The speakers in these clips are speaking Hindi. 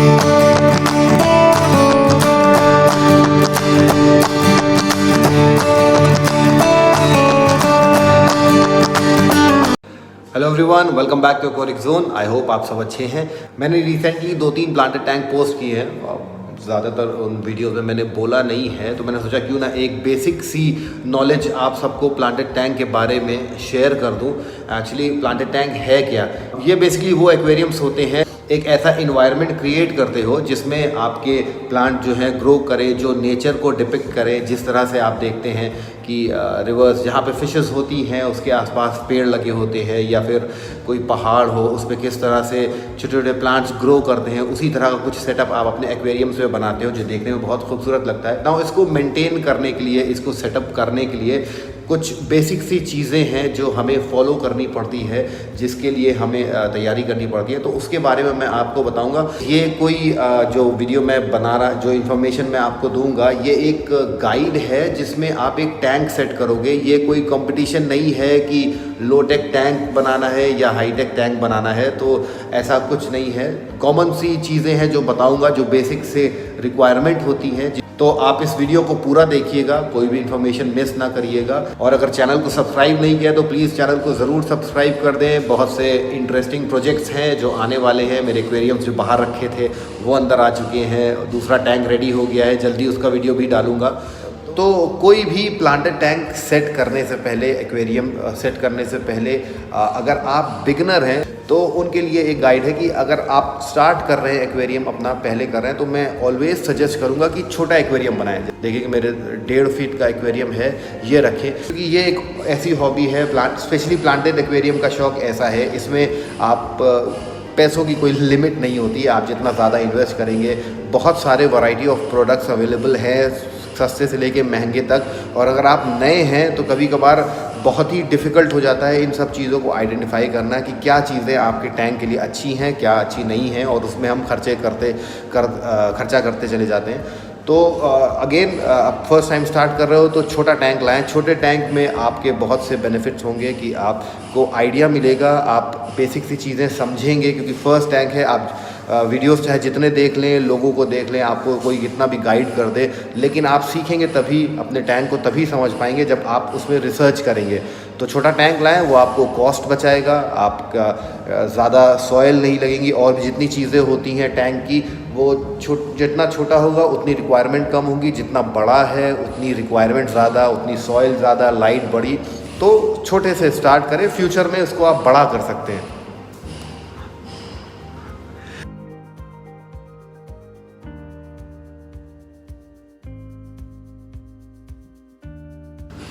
Hello everyone, welcome back to aquaric zone. I hope आप सब अच्छे हैं। मैंने रिसेंटली 2-3 प्लांटेड टैंक पोस्ट किए हैं। ज़्यादातर उन वीडियोस में मैंने बोला नहीं है, तो मैंने सोचा क्यों ना एक बेसिक सी नॉलेज आप सबको प्लांटेड टैंक के बारे में शेयर कर दूं। एक्चुअली प्लांटेड टैंक है क्या? ये बेसिकली वो एक्वेरियम्स होते हैं, एक ऐसा इन्वायरमेंट क्रिएट करते हो जिसमें आपके प्लांट जो है ग्रो करे, जो नेचर को डिपिक्ट करे। जिस तरह से आप देखते हैं कि रिवर्स जहाँ पे फिशेस होती हैं उसके आसपास पेड़ लगे होते हैं, या फिर कोई पहाड़ हो उस पर किस तरह से छोटे छोटे प्लांट्स ग्रो करते हैं, उसी तरह का कुछ सेटअप आप अपने एक्वेरियम्स में बनाते हो जो देखने में बहुत खूबसूरत लगता है ना। इसको मेंटेन करने के लिए, इसको सेटअप करने के लिए कुछ बेसिक सी चीज़ें हैं जो हमें फॉलो करनी पड़ती है, जिसके लिए हमें तैयारी करनी पड़ती है। तो उसके बारे में मैं आपको बताऊंगा। ये कोई जो वीडियो मैं बना रहा, जो इन्फॉर्मेशन मैं आपको दूंगा, ये एक गाइड है जिसमें आप एक टैंक सेट करोगे। ये कोई कंपटीशन नहीं है कि लो टेक टैंक बनाना है या हाई टेक टैंक बनाना है, तो ऐसा कुछ नहीं है। कॉमन सी चीज़ें हैं जो बताऊँगा, जो बेसिक से रिक्वायरमेंट होती हैं। तो आप इस वीडियो को पूरा देखिएगा, कोई भी इन्फॉर्मेशन मिस ना करिएगा। और अगर चैनल को सब्सक्राइब नहीं किया तो प्लीज़ चैनल को ज़रूर सब्सक्राइब कर दें। बहुत से इंटरेस्टिंग प्रोजेक्ट्स हैं जो आने वाले हैं। मेरे एक्वेरियम्स जो बाहर रखे थे वो अंदर आ चुके हैं, दूसरा टैंक रेडी हो गया है, जल्दी उसका वीडियो भी डालूंगा। तो कोई भी प्लांटेड टैंक सेट करने से पहले, एक्वेरियम सेट करने से पहले, अगर आप बिगनर हैं तो उनके लिए एक गाइड है कि अगर आप स्टार्ट कर रहे हैं एक्वेरियम अपना, पहले कर रहे हैं, तो मैं ऑलवेज सजेस्ट करूंगा कि छोटा एक्वेरियम बनाएं। देखिए कि मेरे 1.5 फीट का एक्वेरियम है, ये रखें, क्योंकि ये एक ऐसी हॉबी है, स्पेशली प्लांटेड एक्वेरियम का शौक ऐसा है, इसमें आप पैसों की कोई लिमिट नहीं होती। आप जितना ज़्यादा इन्वेस्ट करेंगे, बहुत सारे वैरायटी ऑफ प्रोडक्ट्स अवेलेबल हैं, सस्ते से लेके महंगे तक। और अगर आप नए हैं तो कभी कभार बहुत ही डिफ़िकल्ट हो जाता है इन सब चीज़ों को आइडेंटिफाई करना कि क्या चीज़ें आपके टैंक के लिए अच्छी हैं, क्या अच्छी नहीं हैं, और उसमें हम खर्चा करते चले जाते हैं। तो अगेन आप फर्स्ट टाइम स्टार्ट कर रहे हो तो छोटा टैंक लाएं। छोटे टैंक में आपके बहुत से बेनिफिट्स होंगे कि आपको आइडिया मिलेगा, आप बेसिक सी चीज़ें समझेंगे, क्योंकि फर्स्ट टैंक है। आप वीडियोस चाहे जितने देख लें, लोगों को देख लें, आपको कोई कितना भी गाइड कर दे, लेकिन आप सीखेंगे तभी, अपने टैंक को तभी समझ पाएंगे जब आप उसमें रिसर्च करेंगे। तो छोटा टैंक लाएं, वो आपको कॉस्ट बचाएगा, आपका ज़्यादा सॉयल नहीं लगेंगी, और भी जितनी चीज़ें होती हैं टैंक की, वो जितना छोटा होगा उतनी रिक्वायरमेंट कम होगी, जितना बड़ा है उतनी रिक्वायरमेंट ज़्यादा, उतनी सॉयल ज़्यादा, लाइट बड़ी। तो छोटे से स्टार्ट करें, फ्यूचर में उसको आप बड़ा कर सकते हैं।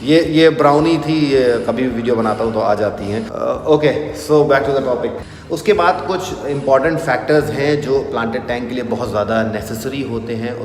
ये ब्राउनी थी, ये कभी भी वीडियो बनाता हूँ तो आ जाती हैं। Okay, so back to the topic. उसके बाद कुछ इंपॉर्टेंट फैक्टर्स हैं जो प्लांटेड टैंक के लिए बहुत ज़्यादा नेसेसरी होते हैं।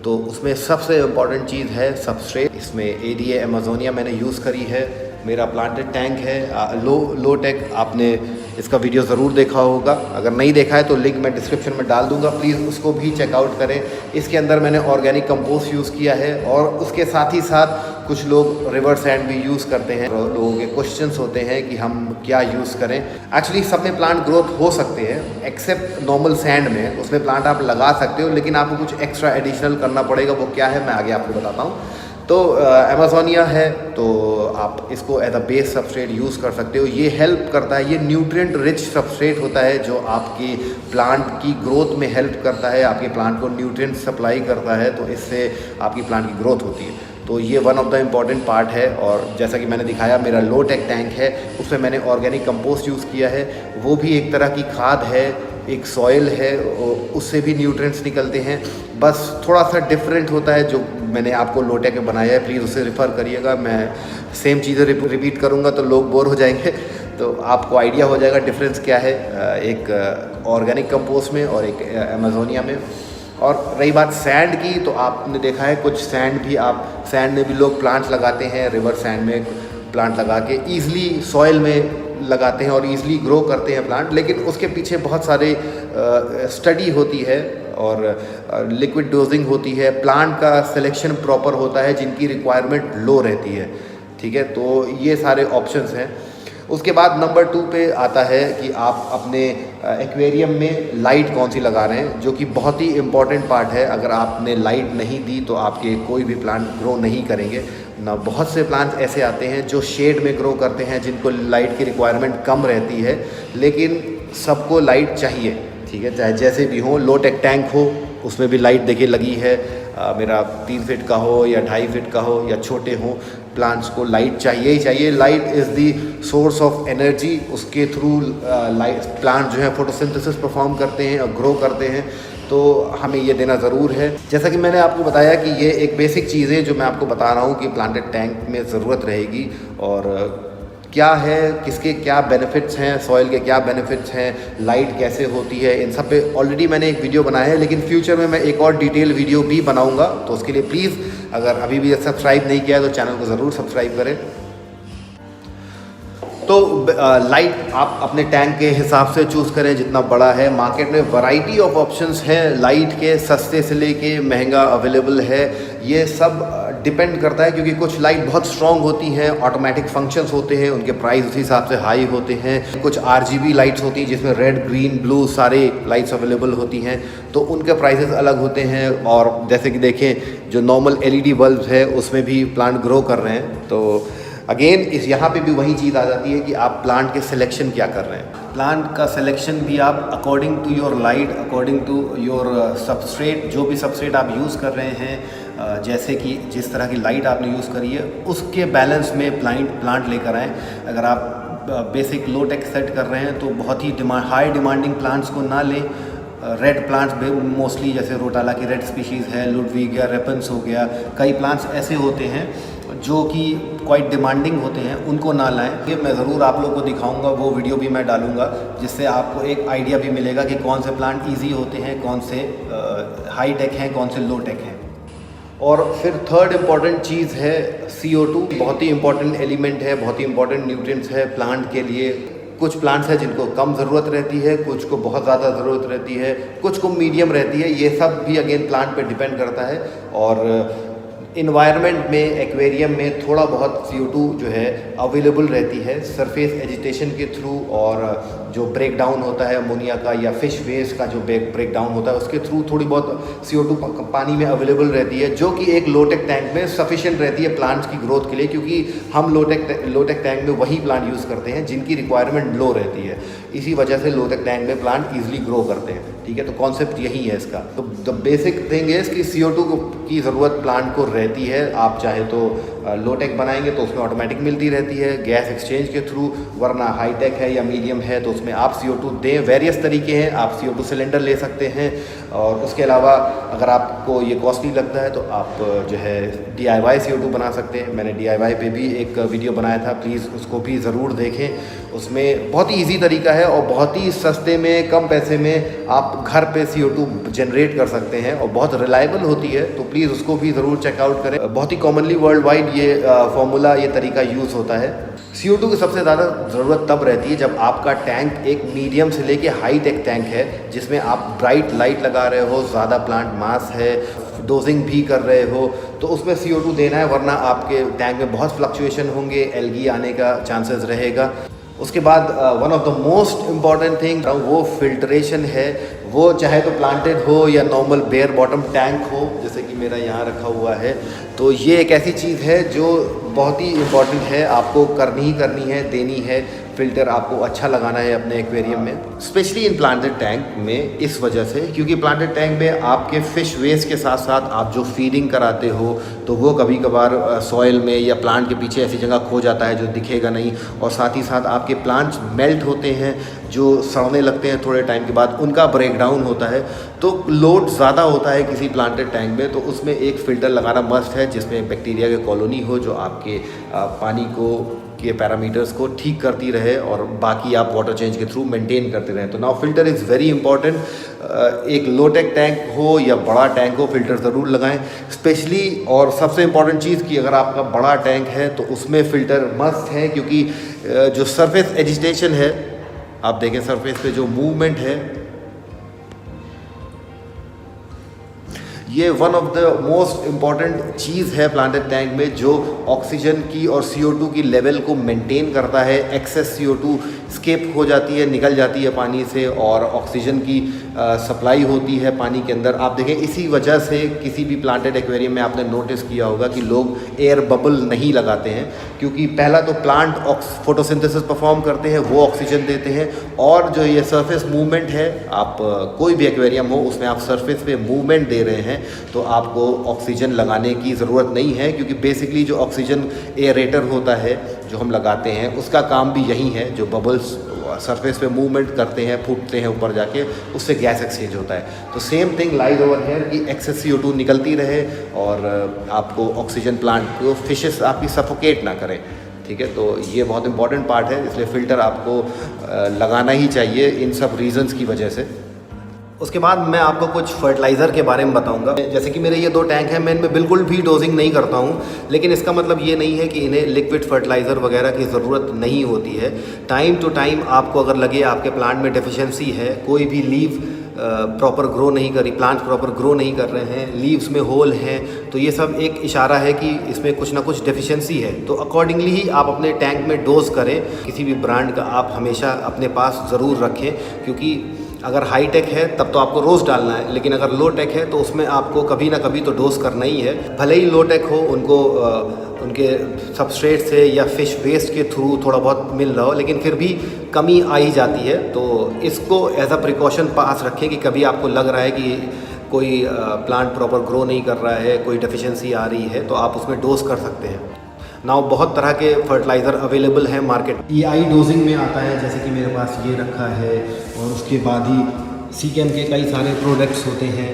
तो उसमें सबसे इम्पॉर्टेंट चीज़ है सबस्ट्रेट। इसमें ADA अमेज़ोनिया मैंने यूज़ करी है। मेरा प्लांटेड टैंक है लो टेक। आपने इसका वीडियो ज़रूर देखा होगा, अगर नहीं देखा है तो लिंक मैं डिस्क्रिप्शन में डाल दूंगा, प्लीज़ उसको भी चेकआउट करें। इसके अंदर मैंने ऑर्गेनिक कंपोस्ट यूज़ किया है, और उसके साथ ही साथ कुछ लोग रिवर सैंड भी यूज़ करते हैं। लोगों के क्वेश्चंस होते हैं कि हम क्या यूज़ करें। एक्चुअली सब में प्लांट ग्रोथ हो सकते हैं एक्सेप्ट नॉर्मल सैंड में, उसमें प्लांट आप लगा सकते हो, लेकिन आपको कुछ एक्स्ट्रा एडिशनल करना पड़ेगा। वो क्या है मैं आगे आपको बताता हूँ। तो अमेज़ोनिया है, तो आप इसको as a base substrate use कर सकते हो। ये हेल्प करता है, ये न्यूट्रिएंट रिच सबस्ट्रेट होता है जो आपकी प्लांट की ग्रोथ में हेल्प करता है, आपके प्लांट को न्यूट्रिएंट सप्लाई करता है, तो इससे आपकी प्लांट की ग्रोथ होती है। तो ये one of the important part है। और जैसा कि मैंने दिखाया, मेरा लो टेक टैंक है, उसमें मैंने ऑर्गेनिक कंपोस्ट यूज़ किया है। वो भी एक तरह की खाद है, एक सॉइल है, उससे भी न्यूट्रिएंट्स निकलते हैं। बस थोड़ा सा डिफरेंट होता है जो मैंने आपको लो टेक में बनाया है, प्लीज़ उसे रेफ़र करिएगा। मैं सेम चीज़ें रिपीट करूँगा तो लोग बोर हो जाएंगे, तो आपको आइडिया हो जाएगा डिफरेंस क्या है एक ऑर्गेनिक कंपोस्ट में और एक अमेज़ोनिया में। और रही बात सैंड की, तो आपने देखा है कुछ सैंड में भी लोग प्लांट्स लगाते हैं, रिवर सैंड में प्लांट लगा के ईज़िली सॉइल में लगाते हैं और ईज़िली ग्रो करते हैं प्लांट, लेकिन उसके पीछे बहुत सारे स्टडी होती है और लिक्विड डोजिंग होती है, प्लांट का सिलेक्शन प्रॉपर होता है जिनकी रिक्वायरमेंट लो रहती है। ठीक है, तो ये सारे ऑप्शंस हैं। उसके बाद नंबर 2 पे आता है कि आप अपने एक्वेरियम में लाइट कौन सी लगा रहे हैं, जो कि बहुत ही इम्पॉर्टेंट पार्ट है। अगर आपने लाइट नहीं दी तो आपके कोई भी प्लांट ग्रो नहीं करेंगे ना। बहुत से प्लांट्स ऐसे आते हैं जो शेड में ग्रो करते हैं, जिनको लाइट की रिक्वायरमेंट कम रहती है, लेकिन सबको लाइट चाहिए, ठीक है, चाहे जैसे भी हो। लो टेक टैंक हो, उसमें भी लाइट देखिए लगी है, मेरा 3 फीट का हो या 2.5 फीट का हो या छोटे हो, प्लांट्स को लाइट चाहिए ही चाहिए। Light is the source of energy, उसके थ्रू लाइट प्लांट जो है फोटोसिंथेसिस परफॉर्म करते हैं और ग्रो करते हैं, तो हमें ये देना ज़रूर है। जैसा कि मैंने आपको बताया कि ये एक बेसिक चीज़ है जो मैं आपको बता रहा हूँ कि प्लांटेड टैंक में ज़रूरत रहेगी, और क्या है, किसके क्या बेनिफिट्स हैं, सॉइल के क्या बेनिफिट्स हैं, लाइट कैसे होती है, इन सब पे ऑलरेडी मैंने एक वीडियो बनाया है, लेकिन फ्यूचर में मैं एक और डिटेल वीडियो भी बनाऊंगा। तो उसके लिए प्लीज़ अगर अभी भी सब्सक्राइब नहीं किया है तो चैनल को ज़रूर सब्सक्राइब करें। तो लाइट आप अपने टैंक के हिसाब से चूज़ करें जितना बड़ा है। मार्केट में वैरायटी ऑफ ऑप्शंस हैं लाइट के, सस्ते से लेके महंगा अवेलेबल है। ये सब डिपेंड करता है, क्योंकि कुछ लाइट बहुत स्ट्रॉन्ग होती हैं, ऑटोमेटिक फंक्शंस होते हैं, उनके प्राइस उसी हिसाब से हाई होते हैं। कुछ RGB लाइट्स होती हैं जिसमें रेड, ग्रीन, ब्लू सारे लाइट्स अवेलेबल होती हैं, तो उनके प्राइसेस अलग होते हैं। और जैसे कि देखें जो नॉर्मल LED बल्ब है उसमें भी प्लांट ग्रो कर रहे हैं। तो अगेन इस यहाँ पे भी वही चीज़ आ जाती है कि आप प्लांट के सिलेक्शन क्या कर रहे हैं। प्लांट का सिलेक्शन भी आप according to your light, according to your substrate, जो भी सबस्ट्रेट आप यूज़ कर रहे हैं, जैसे कि जिस तरह की लाइट आपने यूज़ करी है उसके बैलेंस में प्लांट लेकर आएँ। अगर आप बेसिक लो टेक सेट कर रहे हैं तो बहुत ही हाई डिमांडिंग प्लांट्स को ना लें। रेड प्लांट्स मोस्टली, जैसे रोटाला की रेड स्पीशीज़ है, लुडविग या रेपन्स हो गया, कई प्लांट्स ऐसे होते हैं जो कि क्वाइट डिमांडिंग होते हैं, उनको ना लाएं। ये मैं ज़रूर आप लोगों को दिखाऊंगा, वो वीडियो भी मैं डालूंगा, जिससे आपको एक आइडिया भी मिलेगा कि कौन से प्लांट इजी होते हैं, कौन से हाई टेक हैं, कौन से लो टेक हैं। और फिर थर्ड इम्पॉर्टेंट चीज़ है CO2। बहुत ही इम्पॉर्टेंट एलिमेंट है, बहुत ही इम्पॉर्टेंट न्यूट्रिएंट्स है प्लांट के लिए। कुछ प्लांट्स हैं जिनको कम ज़रूरत रहती है, कुछ को बहुत ज़्यादा ज़रूरत रहती है, कुछ को मीडियम रहती है। ये सब भी अगेन प्लांट पे डिपेंड करता है। और इन्वायरमेंट में, एक्वेरियम में थोड़ा बहुत CO2 जो है अवेलेबल रहती है सरफेस एजिटेशन के थ्रू, और जो ब्रेक डाउन होता है अमोनिया का या फिश वेस्ट का जो ब्रेक डाउन होता है उसके थ्रू थोड़ी बहुत CO2 पानी में अवेलेबल रहती है, जो कि एक लोटेक टैंक में सफिशिएंट रहती है प्लांट्स की ग्रोथ के लिए। क्योंकि हम लोटेक टैंक में वही प्लांट यूज़ करते हैं जिनकी रिक्वायरमेंट लो रहती है, इसी वजह से लोटेक टैंक में प्लांट ईजिली ग्रो करते हैं, ठीक है। तो कॉन्सेप्ट यही है इसका। तो द बेसिक थिंग इज़ कि CO2 की ज़रूरत प्लांट को रहती है। आप चाहे तो लोटेक बनाएंगे तो उसमें ऑटोमेटिक मिलती रहती है गैस एक्सचेंज के थ्रू, वरना हाईटेक है या मीडियम है तो उसमें आप CO2 दें। वेरियस तरीके हैं, आप CO2 सिलेंडर ले सकते हैं। और उसके अलावा अगर आपको ये कॉस्टली लगता है तो आप जो है DIY CO2 बना सकते हैं। मैंने DIY पे भी एक वीडियो बनाया था, प्लीज़ उसको भी ज़रूर देखें। उसमें बहुत ही ईजी तरीका है और बहुत ही सस्ते में, कम पैसे में आप घर पे CO2 जनरेट कर सकते हैं और बहुत रिलायबल होती है। तो प्लीज़ उसको भी ज़रूर चेकआउट करें। बहुत ही कॉमनली वर्ल्ड वाइड ये फॉर्मूला, ये तरीका यूज़ होता है। CO2 की सबसे ज़्यादा ज़रूरत तब रहती है जब आपका टैंक एक मीडियम से लेके हाई टेक टैंक है, जिसमें आप ब्राइट लाइट लगा रहे हो, ज़्यादा प्लांट मास है, डोजिंग भी कर रहे हो, तो उसमें CO2 देना है, वरना आपके टैंक में बहुत फ्लक्चुएशन होंगे, एल्गी आने का चांसेस रहेगा। उसके बाद one of the most important thing वो फिल्ट्रेशन है। वो चाहे तो प्लांटेड हो या नॉर्मल बेयर बॉटम टैंक हो, जैसे कि मेरा यहाँ रखा हुआ है, तो ये एक ऐसी चीज़ है जो बहुत ही इम्पॉर्टेंट है, आपको करनी है, देनी है। फ़िल्टर आपको अच्छा लगाना है अपने एक्वेरियम में, स्पेशली इन प्लांटेड टैंक में, इस वजह से क्योंकि प्लांटेड टैंक में आपके फ़िश वेस्ट के साथ साथ आप जो फीडिंग कराते हो तो वो कभी कभार सॉइल में या प्लांट के पीछे ऐसी जगह खो जाता है जो दिखेगा नहीं, और साथ ही साथ आपके प्लांट्स मेल्ट होते हैं, जो सड़ने लगते हैं थोड़े टाइम के बाद, उनका ब्रेक डाउन होता है। तो लोड ज़्यादा होता है किसी प्लांटेड टैंक में, तो उसमें एक फ़िल्टर लगाना मस्ट है जिसमें बैक्टीरिया की कॉलोनी हो, जो आपके पानी के पैरामीटर्स को ठीक करती रहे और बाकी आप वाटर चेंज के थ्रू मेंटेन करते रहें। तो now filter is very important. एक लो टेक टैंक हो या बड़ा टैंक हो, फिल्टर ज़रूर लगाएं स्पेशली। और सबसे इम्पॉर्टेंट चीज़ कि अगर आपका बड़ा टैंक है तो उसमें फ़िल्टर मस्ट है, क्योंकि जो सरफेस एजिटेशन है, आप देखें सरफेस पे जो मूवमेंट है, ये one of the most important चीज़ है प्लांटेड टैंक में, जो ऑक्सीजन की और CO2 की लेवल को मेंटेन करता है। एक्सेस CO2 स्केप हो जाती है, निकल जाती है पानी से, और ऑक्सीजन की सप्लाई होती है पानी के अंदर। आप देखें, इसी वजह से किसी भी प्लांटेड एक्वेरियम में आपने नोटिस किया होगा कि लोग एयर बबल नहीं लगाते हैं, क्योंकि पहला तो प्लांट फोटोसिंथेसिस परफॉर्म करते हैं, वो ऑक्सीजन देते हैं, और जो ये सरफेस मूवमेंट है, आप कोई भी एक्वेरियम हो उसमें आप सरफेस पे मूवमेंट दे रहे हैं तो आपको ऑक्सीजन लगाने की ज़रूरत नहीं है, क्योंकि बेसिकली जो ऑक्सीजन एयरेटर होता है जो हम लगाते हैं, उसका काम भी यही है। जो बबल्स सरफेस पे मूवमेंट करते हैं, फूटते हैं ऊपर जाके, उससे गैस एक्सचेंज होता है। तो same thing lies over here कि एक्सेस CO2 निकलती रहे और आपको ऑक्सीजन प्लांट को फिशेस आपकी सफोकेट ना करें। ठीक है, तो ये बहुत इंपॉर्टेंट पार्ट है, इसलिए फ़िल्टर आपको लगाना ही चाहिए इन सब रीज़न्स की वजह से। उसके बाद मैं आपको कुछ फर्टिलाइज़र के बारे में बताऊंगा। जैसे कि मेरे ये 2 टैंक हैं, मैं इनमें बिल्कुल भी डोजिंग नहीं करता हूँ, लेकिन इसका मतलब ये नहीं है कि इन्हें लिक्विड फर्टिलाइज़र वगैरह की ज़रूरत नहीं होती है। टाइम टू टाइम आपको अगर लगे आपके प्लांट में डेफिशिएंसी है, कोई भी लीव प्रॉपर ग्रो नहीं करी, प्लांट प्रॉपर ग्रो नहीं कर रहे हैं, लीव्स में होल हैं, तो ये सब एक इशारा है कि इसमें कुछ ना कुछ डेफिशिएंसी है। तो अकॉर्डिंगली ही आप अपने टैंक में डोज करें। किसी भी ब्रांड का आप हमेशा अपने पास ज़रूर रखें, क्योंकि अगर हाई टेक है तब तो आपको रोज़ डालना है, लेकिन अगर लो टेक है तो उसमें आपको कभी ना कभी तो डोज करना ही है। भले ही लो टेक हो, उनको उनके सबस्ट्रेट से या फिश वेस्ट के थ्रू थोड़ा बहुत मिल रहा हो, लेकिन फिर भी कमी आ ही जाती है। तो इसको एज अ प्रिकॉशन पास रखें कि कभी आपको लग रहा है कि कोई प्लांट प्रॉपर ग्रो नहीं कर रहा है, कोई डेफिशिएंसी आ रही है, तो आप उसमें डोज कर सकते हैं। नाउ बहुत तरह के फर्टिलाइज़र अवेलेबल हैं मार्केट। EI डोजिंग में आता है, जैसे कि मेरे पास ये रखा है, और उसके बाद ही सीकेम के कई सारे प्रोडक्ट्स होते हैं,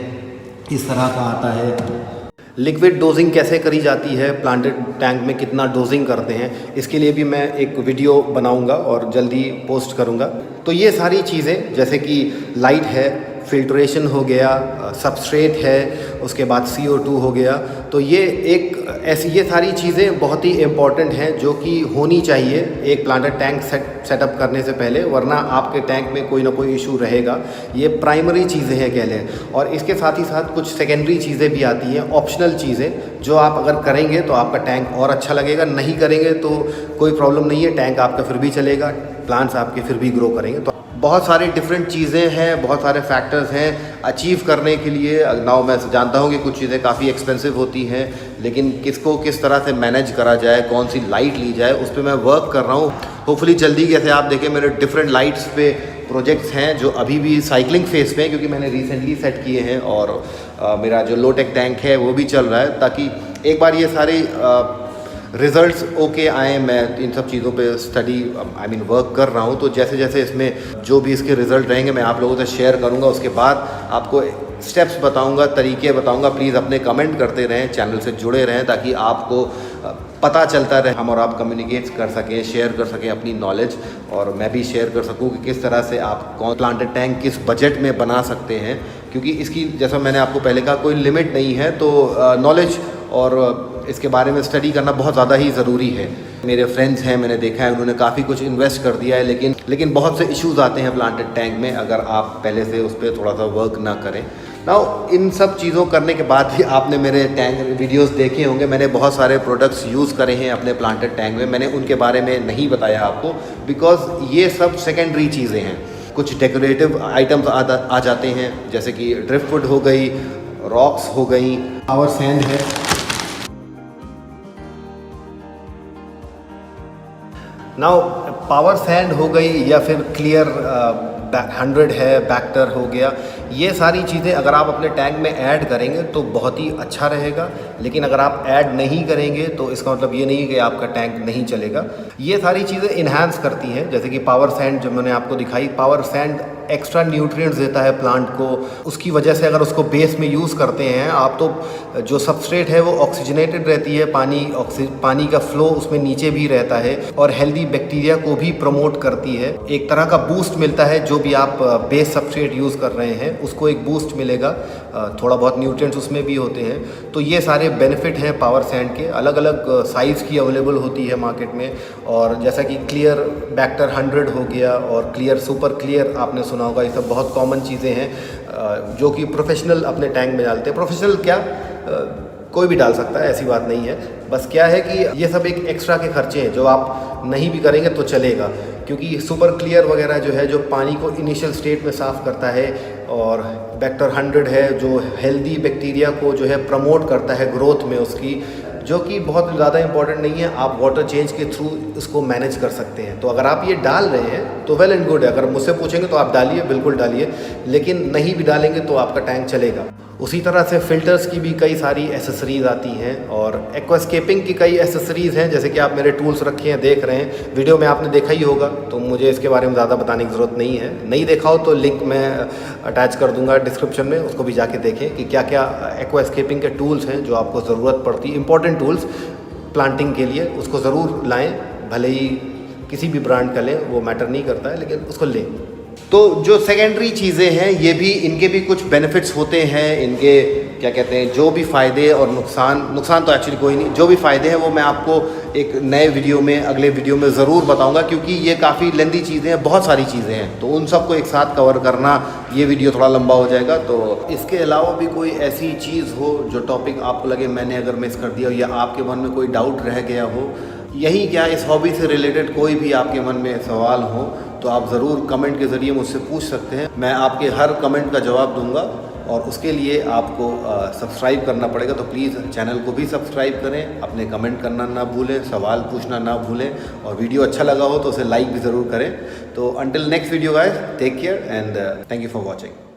इस तरह का आता है। लिक्विड डोजिंग कैसे करी जाती है, प्लांटेड टैंक में कितना डोजिंग करते हैं, इसके लिए भी मैं एक वीडियो बनाऊंगा और जल्दी पोस्ट करूंगा। तो ये सारी चीज़ें, जैसे कि लाइट है, फिल्ट्रेशन हो गया, सबस्ट्रेट है, उसके बाद CO2 हो गया, तो ये एक ऐसी ये सारी चीज़ें बहुत ही इम्पॉर्टेंट हैं जो कि होनी चाहिए एक प्लांटेड टैंक सेटअप करने से पहले, वरना आपके टैंक में कोई ना कोई इशू रहेगा। ये प्राइमरी चीज़ें हैं कह लें, और इसके साथ ही साथ कुछ सेकेंडरी चीज़ें भी आती हैं, ऑप्शनल चीज़ें, जो आप अगर करेंगे तो आपका टैंक और अच्छा लगेगा, नहीं करेंगे तो कोई प्रॉब्लम नहीं है, टैंक आपका फिर भी चलेगा, प्लांट्स आपके फिर भी ग्रो करेंगे। तो बहुत सारी डिफरेंट चीज़ें हैं, बहुत सारे फैक्टर्स हैं अचीव करने के लिए। नाउ मैं जानता हूँ कि कुछ चीज़ें काफ़ी एक्सपेंसिव होती हैं, लेकिन किसको किस तरह से मैनेज करा जाए, कौन सी लाइट ली जाए, उस पर मैं वर्क कर रहा हूँ। होपफुली जल्दी, जैसे आप देखें मेरे डिफरेंट लाइट्स पे प्रोजेक्ट्स हैं जो अभी भी साइकिलिंग फेस पे हैं, क्योंकि मैंने रिसेंटली सेट किए हैं, और मेरा जो लो टेक टैंक है वो भी चल रहा है, ताकि एक बार ये सारे रिज़ल्ट्स ओके आए। मैं इन सब चीज़ों पे स्टडी वर्क कर रहा हूँ, तो जैसे जैसे इसमें जो भी इसके रिज़ल्ट रहेंगे मैं आप लोगों से शेयर करूँगा। उसके बाद आपको स्टेप्स बताऊँगा, तरीके बताऊँगा। प्लीज़ अपने कमेंट करते रहें, चैनल से जुड़े रहें, ताकि आपको पता चलता रहे, हम और आप कम्युनिकेट कर सकें, शेयर कर सकें अपनी नॉलेज, और मैं भी शेयर कर सकूँ कि किस तरह से आप कौन प्लांटेड टैंक किस बजट में बना सकते हैं, क्योंकि इसकी, जैसा मैंने आपको पहले कहा, कोई लिमिट नहीं है। तो नॉलेज और इसके बारे में स्टडी करना बहुत ज़्यादा ही ज़रूरी है। मेरे फ्रेंड्स हैं, मैंने देखा है, उन्होंने काफ़ी कुछ इन्वेस्ट कर दिया है, लेकिन बहुत से इश्यूज़ आते हैं प्लांटेड टैंक में अगर आप पहले से उस पर थोड़ा सा वर्क ना करें। नाउ इन सब चीज़ों करने के बाद भी आपने मेरे टैंक वीडियोस देखे होंगे, मैंने बहुत सारे प्रोडक्ट्स यूज़ करे हैं अपने प्लांटेड टैंक में। मैंने उनके बारे में नहीं बताया आपको, बिकॉज ये सब सेकेंडरी चीज़ें हैं। कुछ डेकोरेटिव आइटम्स आ जाते हैं, जैसे कि ड्रिफ्टवुड हो गई, रॉक्स हो गई, पावर सैंड है। नाउ पावर सैंड हो गई, या फिर क्लियर 100 है, बैक्टर हो गया, ये सारी चीज़ें अगर आप अपने टैंक में ऐड करेंगे तो बहुत ही अच्छा रहेगा। लेकिन अगर आप ऐड नहीं करेंगे तो इसका मतलब ये नहीं कि आपका टैंक नहीं चलेगा। ये सारी चीज़ें इन्हांस करती हैं, जैसे कि पावर सैंड जो मैंने आपको दिखाई, पावर सैंड एक्स्ट्रा न्यूट्रिएंट्स देता है प्लांट को। उसकी वजह से अगर उसको बेस में यूज़ करते हैं आप, तो जो सबस्ट्रेट है वो ऑक्सीजनेटेड रहती है, पानी का फ्लो उसमें नीचे भी रहता है, और हेल्दी बैक्टीरिया को भी प्रमोट करती है। एक तरह का बूस्ट मिलता है, जो भी आप बेस सबस्ट्रेट यूज़ कर रहे हैं उसको एक बूस्ट मिलेगा, थोड़ा बहुत न्यूट्रिएंट्स उसमें भी होते हैं। तो ये सारे बेनिफिट हैं पावर सैंड के। अलग अलग साइज़ की अवेलेबल होती है मार्केट में, और जैसा कि क्लियर बैक्टर 100 हो गया, और क्लियर सुपर क्लियर आपने सुना होगा, ये सब बहुत कॉमन चीज़ें हैं। जो कि प्रोफेशनल अपने टैंक में डालते हैं। प्रोफेशनल क्या, कोई भी डाल सकता है, ऐसी बात नहीं है। बस क्या है कि ये सब एक एक्स्ट्रा के खर्चे हैं जो आप नहीं भी करेंगे तो चलेगा, क्योंकि सुपर क्लियर वगैरह जो है, जो पानी को इनिशियल स्टेट में साफ़ करता है, और बैक्टर 100 है जो हेल्दी बैक्टीरिया को जो है प्रमोट करता है ग्रोथ में उसकी, जो कि बहुत ज़्यादा इंपॉर्टेंट नहीं है। आप वाटर चेंज के थ्रू इसको मैनेज कर सकते हैं। तो अगर आप ये डाल रहे हैं तो वेल एंड गुड है। अगर मुझसे पूछेंगे तो आप डालिए, बिल्कुल डालिए, लेकिन नहीं भी डालेंगे तो आपका टैंक चलेगा। उसी तरह से फ़िल्टर्स की भी कई सारी एसेसरीज़ आती हैं, और एक्वास्केपिंग की कई एसेसरीज़ हैं, जैसे कि आप मेरे टूल्स रखे हैं, देख रहे हैं, वीडियो में आपने देखा ही होगा, तो मुझे इसके बारे में ज़्यादा बताने की ज़रूरत नहीं है। नहीं देखा हो तो लिंक मैं अटैच कर दूंगा डिस्क्रिप्शन में, उसको भी जाके देखें कि क्या क्या एक्वास्केपिंग के टूल्स हैं जो आपको ज़रूरत पड़ती है। इंपॉर्टेंट टूल्स प्लांटिंग के लिए उसको ज़रूर लाएँ, भले ही किसी भी ब्रांड का लें, वो मैटर नहीं करता है, लेकिन उसको लें। तो जो सेकेंडरी चीज़ें हैं, ये भी, इनके भी कुछ बेनिफिट्स होते हैं। इनके क्या कहते हैं, जो भी फ़ायदे और नुकसान तो एक्चुअली कोई नहीं, जो भी फ़ायदे हैं वो मैं आपको एक नए वीडियो में, अगले वीडियो में ज़रूर बताऊंगा, क्योंकि ये काफ़ी लेंदी चीज़ें हैं, बहुत सारी चीज़ें हैं, तो उन सबको एक साथ कवर करना, ये वीडियो थोड़ा लंबा हो जाएगा। तो इसके अलावा भी कोई ऐसी चीज़ हो जो टॉपिक आपको लगे मैंने अगर मिस कर दिया हो, या आपके मन में कोई डाउट रह गया हो, यही क्या, इस हॉबी से रिलेटेड कोई भी आपके मन में सवाल हो, तो आप ज़रूर कमेंट के ज़रिए मुझसे पूछ सकते हैं। मैं आपके हर कमेंट का जवाब दूंगा, और उसके लिए आपको सब्सक्राइब करना पड़ेगा। तो प्लीज़ चैनल को भी सब्सक्राइब करें, अपने कमेंट करना ना भूलें, सवाल पूछना ना भूलें, और वीडियो अच्छा लगा हो तो उसे लाइक भी ज़रूर करें। तो until next video guys, take care and thank you for watching.